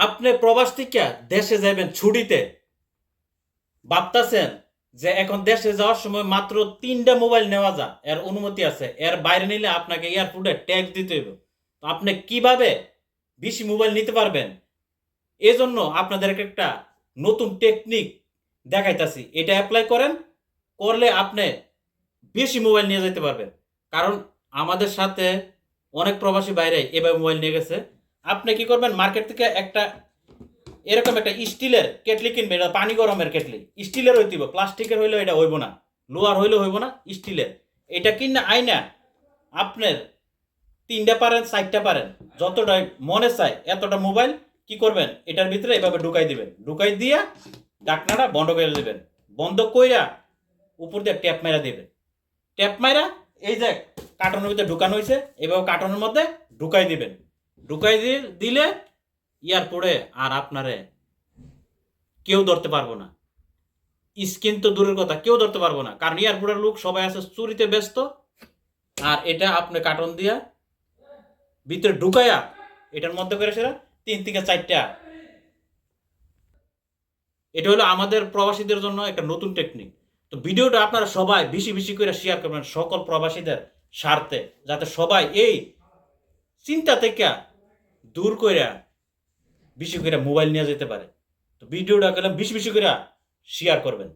আপনি প্রবাস থেকে দেশে যাবেন ছুটিতে, ভাবতাছেন যে এখন দেশে যাওয়ার সময় মাত্র 3টা মোবাইল নেওয়া যায়, এর অনুমতি আছে, এর বাইরে নিলে আপনাকে এয়ারপোর্টে ট্যাক্স দিতে হবে। তো আপনি কিভাবে বেশি মোবাইল নিতে পারবেন, এজন্য আপনাদেরকে একটা নতুন টেকনিক দেখাইতাছি। এটা অ্যাপ্লাই করেন, করলে আপনি বেশি মোবাইল নিয়ে যেতে পারবেন। কারণ আমাদের সাথে অনেক প্রবাসী বাইরে এভাবে মোবাইল নিয়ে গেছে। আপনি কি করবেন, মার্কেট থেকে একটা এরকম একটা স্টিলের কেটলি কিনবে, এটা পানি গরমের কেটলি, স্টিলের হইতে হবে, প্লাস্টিকের হইলে এটা হইব না, লোহার হইলে হইব না, স্টিলের। এটা কিনা আইনা আপনার 3টা পারেন 4টা পারেন, যতটা মনে চায় এতটা মোবাইল কি করবেন, এটার ভিতরে এভাবে ঢুকাই দিবেন, ঢুকাই দিয়া ডাকনাটা বন্ধ করে দিবেন। বন্ধ কইরা উপর দিয়ে ট্যাপ মাইরা দিবেন। ট্যাপ মাইরা এই যে কার্টনের ভিতরে ঢুকানো হয়েছে, এভাবে কার্টনের মধ্যে ঢুকাই দিবেন। ঢুকাই দিলে এয়ারপোর্টে আর আপনারে কেউ ধরতে পারবো না। স্কিন তো দূরের কথা, কেউ ধরতে পারবো না, কারণ এয়ারপোর্টের লোক সবাই আছে চুরিতে ব্যস্ত। আর এটা আপনি কার্টন দিয়া ভিতরে ঢুকাইয়া এটার মধ্যে করে সেটা 3 থেকে 4টা। এটা হলো আমাদের প্রবাসীদের জন্য একটা নতুন টেকনিক। তো ভিডিওটা আপনারা সবাই বেশি বেশি করে শেয়ার করবেন সকল প্রবাসীদের স্বার্থে, যাতে সবাই এই চিন্তা থেকে দূর কইরা বেশি করে মোবাইল নিয়ে যেতে পারে। তো ভিডিওটা গেলাম বেশি বেশি করে শেয়ার করবেন।